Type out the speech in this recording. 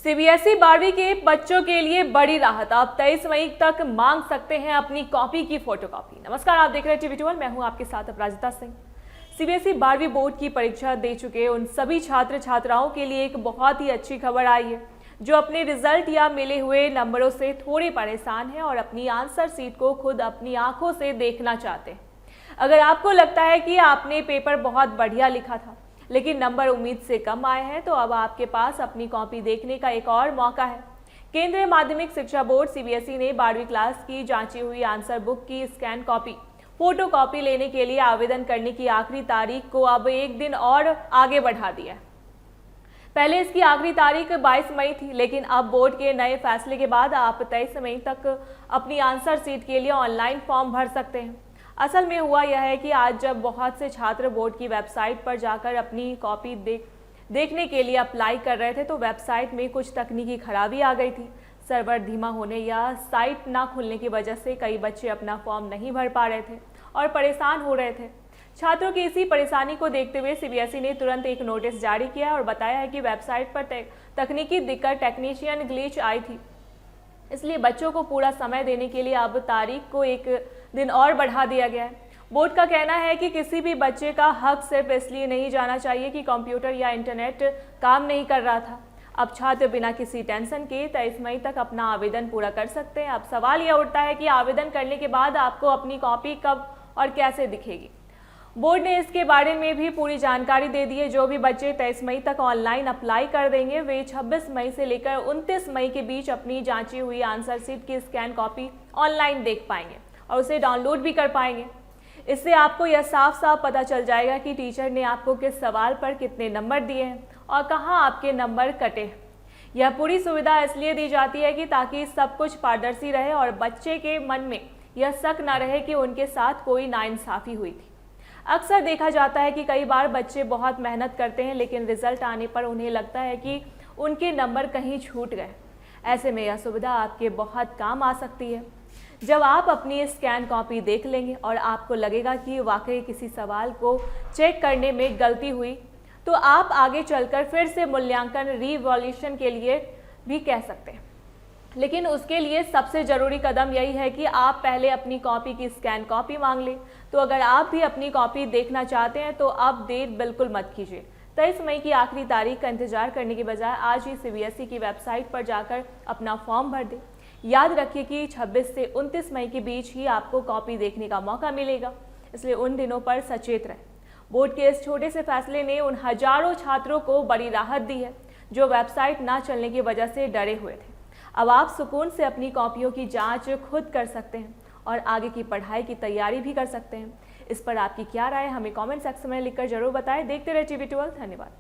CBSE 12वीं के बच्चों के लिए बड़ी राहत। आप 23 मई तक मांग सकते हैं अपनी कॉपी की फोटोकॉपी। नमस्कार, आप देख रहे हैं टीवी 12, मैं हूं आपके साथ अपराजिता सिंह। सीबीएसई 12वीं बोर्ड की परीक्षा दे चुके उन सभी छात्र छात्राओं के लिए एक बहुत ही अच्छी खबर आई है जो अपने रिजल्ट या मिले हुए नंबरों से थोड़े परेशान हैं और अपनी आंसर सीट को खुद अपनी आंखों से देखना चाहते हैं। अगर आपको लगता है कि आपने पेपर बहुत बढ़िया लिखा था लेकिन नंबर उम्मीद से कम आए हैं, तो अब आपके पास अपनी कॉपी देखने का एक और मौका है। केंद्रीय माध्यमिक शिक्षा बोर्ड सीबीएसई ने 12वीं क्लास की जांची हुई आंसर बुक की स्कैन कॉपी फोटो कॉपी लेने के लिए आवेदन करने की आखिरी तारीख को अब एक दिन और आगे बढ़ा दिया है। पहले इसकी आखिरी तारीख 22 मई थी, लेकिन अब बोर्ड के नए फैसले के बाद आप 23 मई तक अपनी आंसर सीट के लिए ऑनलाइन फॉर्म भर सकते हैं। असल में हुआ यह है कि आज जब बहुत से छात्र बोर्ड की वेबसाइट पर जाकर अपनी कॉपी देखने के लिए अप्लाई कर रहे थे, तो वेबसाइट में कुछ तकनीकी खराबी आ गई थी। सर्वर धीमा होने या साइट ना खुलने की वजह से कई बच्चे अपना फॉर्म नहीं भर पा रहे थे और परेशान हो रहे थे। छात्रों की इसी परेशानी को देखते हुए सीबीएसई ने तुरंत एक नोटिस जारी किया और बताया है कि वेबसाइट पर तकनीकी दिक्कत टेक्नीशियन ग्लिच आई थी, इसलिए बच्चों को पूरा समय देने के लिए अब तारीख को एक दिन और बढ़ा दिया गया है। बोर्ड का कहना है कि किसी भी बच्चे का हक सिर्फ इसलिए नहीं जाना चाहिए कि कंप्यूटर या इंटरनेट काम नहीं कर रहा था। अब छात्र बिना किसी टेंशन के 23 मई तक अपना आवेदन पूरा कर सकते हैं। अब सवाल यह उठता है कि आवेदन करने के बाद आपको अपनी कॉपी कब और कैसे दिखेगी। बोर्ड ने इसके बारे में भी पूरी जानकारी दे दी है। जो भी बच्चे 23 मई तक ऑनलाइन अप्लाई कर देंगे वे 26 मई से लेकर 29 मई के बीच अपनी जांची हुई आंसर सीट की स्कैन कॉपी ऑनलाइन देख पाएंगे और उसे डाउनलोड भी कर पाएंगे। इससे आपको यह साफ साफ पता चल जाएगा कि टीचर ने आपको किस सवाल पर कितने नंबर दिए हैं और कहाँ आपके नंबर कटे हैं। यह पूरी सुविधा इसलिए दी जाती है कि ताकि सब कुछ पारदर्शी रहे और बच्चे के मन में यह शक न रहे कि उनके साथ कोई नाइंसाफी हुई थी। अक्सर देखा जाता है कि कई बार बच्चे बहुत मेहनत करते हैं लेकिन रिजल्ट आने पर उन्हें लगता है कि उनके नंबर कहीं छूट गए। ऐसे में यह सुविधा आपके बहुत काम आ सकती है। जब आप अपनी स्कैन कॉपी देख लेंगे और आपको लगेगा कि वाकई किसी सवाल को चेक करने में गलती हुई, तो आप आगे चलकर फिर से मूल्यांकन रीवैल्यूएशन के लिए भी कह सकते हैं। लेकिन उसके लिए सबसे ज़रूरी कदम यही है कि आप पहले अपनी कॉपी की स्कैन कॉपी मांग लें। तो अगर आप भी अपनी कॉपी देखना चाहते हैं तो अब देर बिल्कुल मत कीजिए। 23 मई की आखिरी तारीख का इंतजार करने के बजाय आज ही सीबीएसई की वेबसाइट पर जाकर अपना फॉर्म भर दें। याद रखिए कि 26 से 29 मई के बीच ही आपको कॉपी देखने का मौका मिलेगा, इसलिए उन दिनों पर सचेत रहें। बोर्ड के इस छोटे से फैसले ने उन हजारों छात्रों को बड़ी राहत दी है जो वेबसाइट ना चलने की वजह से डरे हुए थे। अब आप सुकून से अपनी कॉपियों की जांच खुद कर सकते हैं और आगे की पढ़ाई की तैयारी भी कर सकते हैं। इस पर आपकी क्या राय है, हमें कमेंट सेक्शन में लिखकर जरूर बताएं। देखते रहे टीवी 12। धन्यवाद।